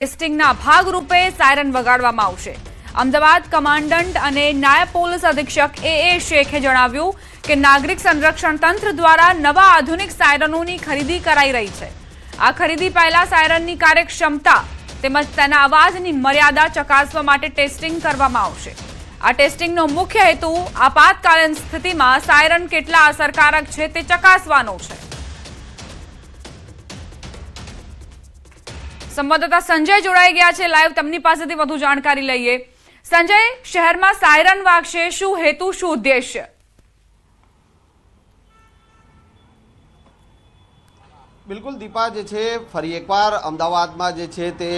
ટેસ્ટિંગના ભાગરૂપે સાયરન વગાડવામાં આવશે। અમદાવાદ કમાન્ડન્ટ અને નાયબ પોલીસ અધિક્ષક એ શેખે જણાવ્યું કે નાગરિક સંરક્ષણ તંત્ર દ્વારા નવા આધુનિક સાયરનોની ખરીદી કરાઈ રહી છે। આ ખરીદી પહેલા સાયરનની કાર્યક્ષમતા તેમજ તેના અવાજની મર્યાદા ચકાસવા માટે ટેસ્ટિંગ કરવામાં આવશે। આ ટેસ્ટિંગનો મુખ્ય હેતુ આપાતકાલીન સ્થિતિમાં સાયરન કેટલા અસરકારક છે તે ચકાસવાનો છે। સંવાદદાતા સંજય જોડાઈ ગયા છે લાઈવ, તેમની પાસેથી વધુ જાણકારી લઈએ। સંજય, શહેરમાં સાયરન વાગશે, શું હેતુ, શું ઉદ્દેશ્ય? બિલકુલ દીપા, જે છે ફરી એકવાર અમદાવાદમાં જે છે તે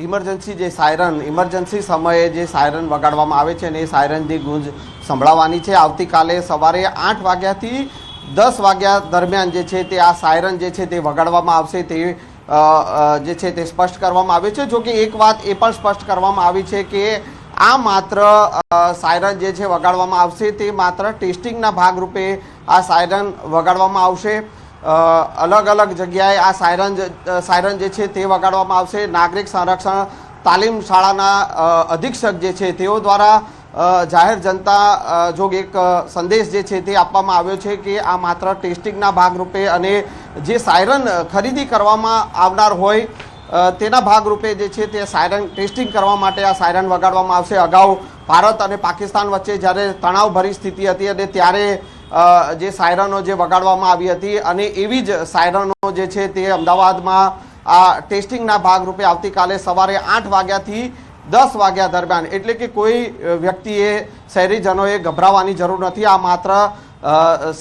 ઇમરજન્સી જે સાયરન ઇમરજન્સી સમયે જે સાયરન વગાડવામાં આવે છે ને એ સાયરનની ગૂંજ સંભળાવવાની છે। આવતીકાલે સવારે 8 વાગ્યાથી 10 વાગ્યા દરમિયાન જે છે તે આ સાયરન જે છે તે વગાડવામાં આવશે તે જે છે તે સ્પષ્ટ કરવામાં આવે છે। જો કે એક વાત એ પણ સ્પષ્ટ કરવામાં આવી છે કે આ માત્ર સાયરન જે છે વગાડવામાં આવશે તે માત્ર ટેસ્ટિંગના ભાગરૂપે આ સાયરન વગાડવામાં આવશે। અલગ અલગ જગ્યાએ આ સાયરન જે છે તે વગાડવામાં આવશે। નાગરિક સંરક્ષણ તાલીમ શાળાના અધિક્ષક જે છે તેઓ દ્વારા જાહેર જનતા જો એક સંદેશ જે છે તે આપવામાં આવ્યો છે કે આ માત્ર ટેસ્ટિંગના ભાગરૂપે અને જે સાયરન ખરીદી કરવામાં આવનાર હોય તેના ભાગરૂપે જે છે તે સાયરન ટેસ્ટિંગ કરવા માટે આ સાયરન વગાડવામાં આવશે। અગાઉ ભારત અને પાકિસ્તાન વચ્ચે જ્યારે તણાવભરી સ્થિતિ હતી અને ત્યારે જે સાયરનો જે વગાડવામાં આવી હતી અને એવી જ સાયરનો જે છે તે અમદાવાદમાં આ ટેસ્ટિંગના ભાગરૂપે આવતીકાલે સવારે 8 વાગ્યાથી 10 વાગ્યા દરમિયાન, એટલે કે કોઈ વ્યક્તિએ શહેરીજનોએ ગભરાવાની જરૂર નથી। આ માત્ર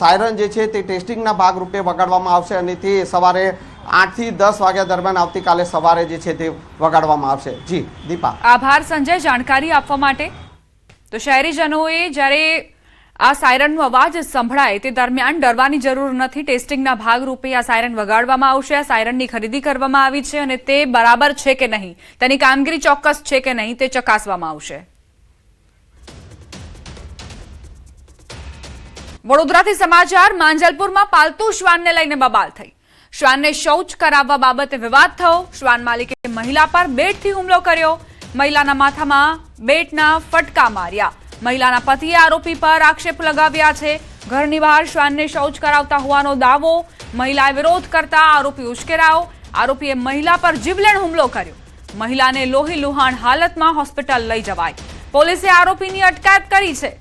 સાયરન જે છે તે ટેસ્ટિંગના ભાગરૂપે વગાડવામાં આવશે અને તે સવારે 8 થી 10 વાગ્યા દરમિયાન આવતીકાલે સવારે જે છે તે વગાડવામાં આવશે। જી દીપા, આભાર સંજય જાણકારી આપવા માટે। તો શહેરીજનોએ જ્યારે આ સાયરનનો અવાજ સંભળાય તે દરમિયાન ડરવાની જરૂર નથી। ટેસ્ટિંગના ભાગરૂપે આ સાયરન વગાડવામાં આવશે। આ સાયરનની ખરીદી કરવામાં આવી છે અને તે બરાબર છે કે નહીં, તેની કામગીરી ચોક્કસ છે કે નહીં તે ચકાસવામાં આવશે। વડોદરાથી સમાચાર, માંજલપુરમાં પાલતુ શ્વાનને લઈને બબાલ થઈ। શ્વાનને શૌચ કરાવવા બાબતે વિવાદ થયો। શ્વાન માલિકે મહિલા પર બેટથી હુમલો કર્યો। મહિલાના માથામાં બેટના ફટકા માર્યા। મહિલાના પતિએ આરોપી પર આક્ષેપ લગાવ્યા છે। ઘરની બહાર શ્વાનને શૌચ કરાવતા હોવાનો દાવો। મહિલાએ વિરોધ કરતા આરોપી ઉશ્કેરાયો। આરોપીએ મહિલા પર જીવલેણ હુમલો કર્યો। મહિલાને લોહી લુહાણ હાલતમાં હોસ્પિટલ લઈ જવાઈ। પોલીસે આરોપીની અટકાયત કરી છે।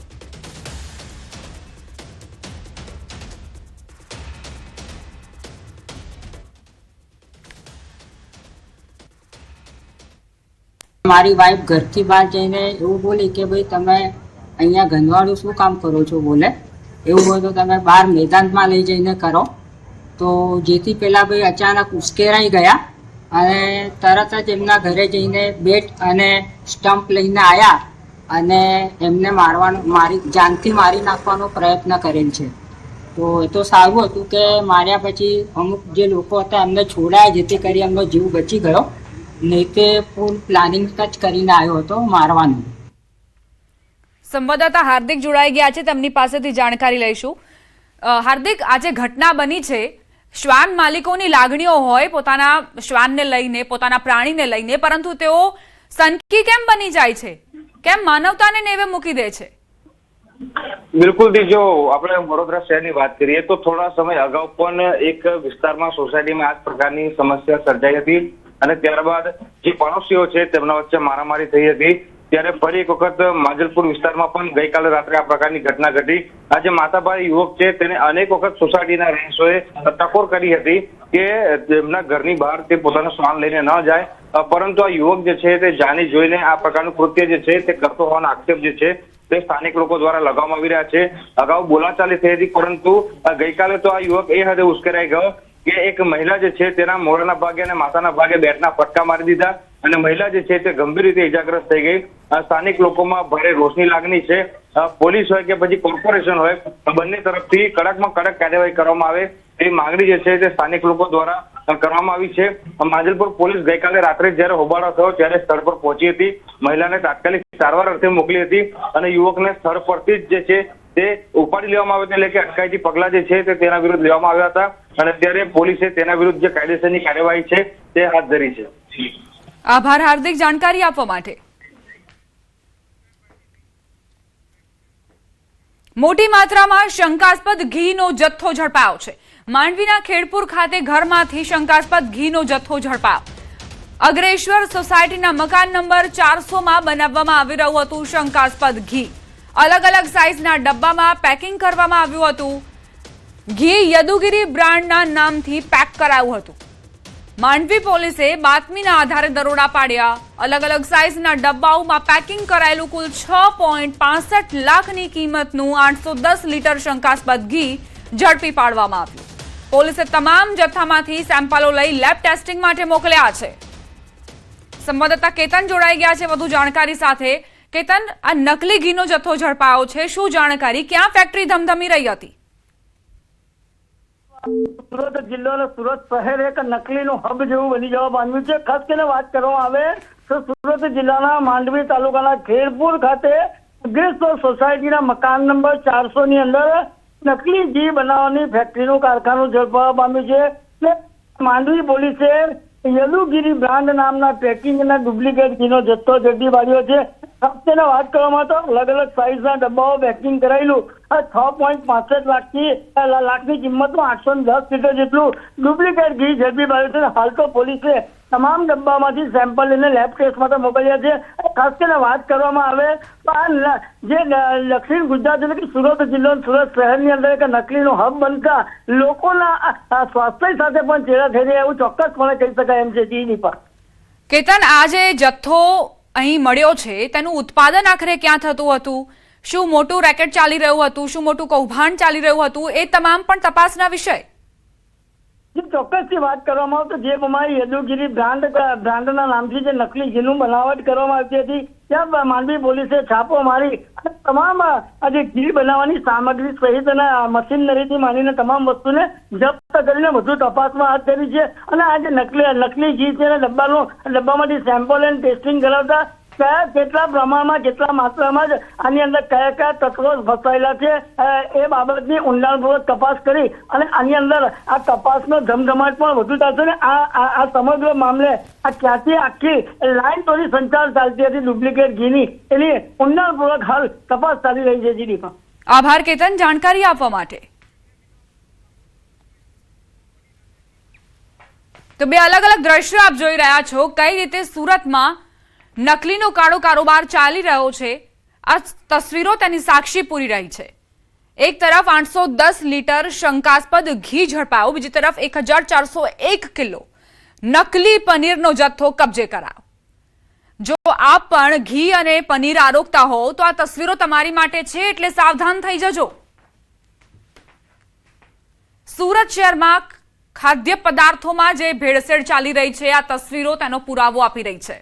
મારી વાઈફ ઘરથી બહાર જઈને એવું બોલી કે ભાઈ તમે અહીંયા ગંદવાડું શું કામ કરો છો, બોલે એવું હોય તો તમે બહાર મેદાનમાં લઈ જઈને કરો। તો જેથી પેલા ભાઈ અચાનક ઉશ્કેરાઈ ગયા અને તરત જ એમના ઘરે જઈને બેટ અને સ્ટમ્પ લઈને આવ્યા અને એમને જાનથી મારી નાખવાનો પ્રયત્ન કરેલ છે। તો એ તો સારું હતું કે માર્યા પછી અમુક જે લોકો હતા એમને છોડાયા જેથી કરી એમનો જીવ બચી ગયો, નહીં તે ફૂલ પ્લાનિંગ જ કરીને આવ્યો હતો મારવાનું। સંવાદદાતા હાર્દિક જોડાઈ ગયા છે, તેમની પાસેથી જાણકારી લઈશું। હાર્દિક, આજે ઘટના બની છે, શ્વાન માલિકોની લાગણીઓ હોય પોતાના શ્વાનને લઈને, પોતાના પ્રાણીને લઈને, પરંતુ તેઓ સનકી કેમ બની જાય છે? કેમ માનવતાને નેવે મૂકી દે છે? બિલકુલ, જો આપણે વડોદરા શહેરની વાત કરીએ તો થોડા સમય અગાઉ પણ એક વિસ્તારમાં સોસાયટીમાં આ પ્રકારની સમસ્યા સર્જાઈ હતી અને ત્યારબાદ જે પડોશીઓ છે તેમના વચ્ચે મારામારી થઈ હતી। ત્યારે ફરી એક વખત માંજલપુર વિસ્તારમાં પણ ગઈકાલે રાત્રે આ પ્રકારની ઘટના ઘટી। આ જે માતાભાઈ યુવક છે તેને અનેક વખત સોસાયટીના રહીશોએ ટકોર કરી હતી કે તેમના ઘરની બહાર તે પોતાનો શ્વાન લઈને ન જાય, પરંતુ આ યુવક જે છે તે જાણી જોઈને આ પ્રકારનું કૃત્ય જે છે તે કરતો હોવાનો આક્ષેપ જે છે તે સ્થાનિક લોકો દ્વારા લગાવવામાં આવી રહ્યા છે। અગાઉ બોલાચાલી થઈ હતી, પરંતુ ગઈકાલે તો આ યુવક એ હદે ઉશ્કેરાઈ ગયો કે એક મહિલા જે છે તેના મોઢાના ભાગે અને માથાના ભાગે બેટના ફટકા મારી દીધા અને મહિલા જે છે તે ગંભીર રીતે ઇજાગ્રસ્ત થઈ ગઈ। સ્થાનિક લોકોમાં ભારે રોષની લાગણી છે। પોલીસ હોય કે પછી કોર્પોરેશન હોય, બંને તરફથી કડકમાં કડક કાર્યવાહી કરવામાં આવે એ માંગણી જે છે તે સ્થાનિક લોકો દ્વારા કરવામાં આવી છે। માંજલપુર પોલીસ ગઈકાલે રાત્રે જ્યારે હોબાળો થયો ત્યારે સ્થળ પર પહોંચી હતી, મહિલાને તાત્કાલિક સારવાર અર્થે મોકલી હતી અને યુવકને સ્થળ પરથી જ જે છે તે ઉપાડી લેવામાં આવ્યો, એટલે કે અટકાયતી પગલા જે છે તે તેના વિરુદ્ધ લેવામાં આવ્યા હતા અને ત્યારે પોલીસે તેના વિરુદ્ધ જે કાયદેસરની કાર્યવાહી છે તે હાથ ધરી છે। આભાર હાર્દિક જાણકારી આપવા માટે। મોટી માત્રામાં શંકાસ્પદ ઘીનો જથ્થો ઝડપાયો છે। માંડવીના ખેડપુર ખાતે ઘરમાંથી શંકાસ્પદ ઘીનો જથ્થો ઝડપાયો। અગ્રેશ્વર સોસાયટીના મકાન નંબર 400માં બનાવવામાં આવી રહ્યું હતું શંકાસ્પદ ઘી। અલગ અલગ સાઇઝના ડબ્બામાં પેકિંગ કરવામાં આવ્યું હતું। ઘી યદુગીરી બ્રાન્ડના નામથી પેક કરાયું હતું। માંડવી પોલીસે બાતમીના આધારે દરોડા પાડ્યા। અલગ અલગ સાઇઝના ડબ્બાઓમાં પેકિંગ કરાયેલું કુલ 6.65 લાખની કિંમતનું 810 લીટર શંકાસ્પદ ઘી ઝડપી પાડવામાં આવ્યું। પોલીસે તમામ જથ્થામાંથી સેમ્પલો લઈ લેબ ટેસ્ટિંગ માટે મોકલ્યા છે। સંવાદદાતા કેતન જોડાઈ ગયા છે વધુ જાણકારી સાથે। કેતન, આ નકલી ઘીનો જથ્થો ઝડપાયો છે, શું જાણકારી? ક્યાં ફેક્ટરી ધમધમી રહી હતી? સુરત જિલ્લાનો સુરત શહેર એક નકલીનું હબ જેવું બની જવા પામ્યું છે। ખાસ કરીને વાત કરવામાં આવે તો સુરત જિલ્લાના માંડવી તાલુકાના ખેડપુર ખાતે અગ્રેશ્વર સોસાયટીના મકાન નંબર 400 ની અંદર નકલી ઘી બનાવવાની ફેક્ટરીનું કારખાનું ઝડપવા પામ્યું છે। માંડવી પોલીસે યદુગીરી બ્રાન્ડ નામના પેકિંગના ડુપ્લિકેટ ઘીનો જથ્થો ઝડપી પાડ્યો છે। ખાસ કરીને વાત કરવામાં તો અલગ અલગ સાઇઝના ડબ્બાઓ પેકિંગ કરાયેલું 6.65 લાખની કિંમતનું 810 લીટર જેટલું ડુપ્લિકેટ ઘી ઝડપી પાડ્યું છે। હાલ તો પોલીસે તમામ ડબ્બામાંથી સેમ્પલ લઈને લેબ ટેસ્ટ માટે મોકલ્યા છે। ખાસ કરીને વાત કરવામાં આવે તો આ જે દક્ષિણ ગુજરાત એટલે કે સુરત જિલ્લો સુરત શહેરની અંદર એક નકલીનો હબ બનતા લોકોના સ્વાસ્થ્ય સાથે પણ ચેડા થઈ રહ્યા એવું ચોક્કસપણે કહી શકાય એમ છે। જી પર કેતન, આ જે જથ્થો અહીં મળ્યો છે તેનું ઉત્પાદન આખરે ક્યાં થતું હતું? શું મોટું રેકેટ ચાલી રહ્યું હતું? શું મોટું કૌભાંડ ચાલી રહ્યું હતું? એ તમામ પણ તપાસના વિષય। ચોક્કસથી વાત કરવામાં આવે તો જે પ્રમાણે યદુગીરી બ્રાન્ડના નામથી જે નકલી ઘીનું બનાવટ કરવામાં આવતી હતી ત્યાં માંડવી પોલીસે છાપો મારી અને તમામ જે ઘી બનાવવાની સામગ્રી સહિત અને મશીનરીથી માંડીને તમામ વસ્તુને જપ્ત કરીને વધુ તપાસમાં હાથ ધરી છે। અને આ જે નકલી ઘી છે ડબ્બામાંથી સેમ્પલ એન્ડ ટેસ્ટિંગ કરાવતા કેટલા પ્રમાણમાં કેટલા માત્રામાં જ આની અંદર કયા કયા તત્વો ફસાયેલા છે એ બાબતની ઊંડાણપૂર્વક તપાસ કરી અને આની અંદર આ તપાસનો ધમધમાટ પણ વધુ થશે ને આ સમગ્ર મામલે આ ક્યાંથી આખી લાઈન તોડી સંચાર ચાલતી હતી ડુપ્લિકેટ ઘીની એની ઊંડાણપૂર્વક હાલ તપાસ ચાલી રહી છે। જીડીપા આભાર કેતન જાણકારી આપવા માટે। તો બે અલગ અલગ દ્રશ્યો આપ જોઈ રહ્યા છો કઈ રીતે સુરતમાં નકલીનો કાળો કારોબાર ચાલી રહ્યો છે। આ તસવીરો તેની સાક્ષી પૂરી રહી છે। એક તરફ 810 લીટર શંકાસ્પદ ઘી ઝડપાયો, બીજી તરફ 1401 કિલો નકલી પનીરનો જથ્થો કબજે કરાયો। જો આપ પણ ઘી અને પનીર આરોગતા હો તો આ તસવીરો તમારી માટે છે, એટલે સાવધાન થઈ જજો। સુરત શહેરમાં ખાદ્ય પદાર્થોમાં જે ભેળસેળ ચાલી રહી છે આ તસવીરો તેનો પુરાવો આપી રહી છે।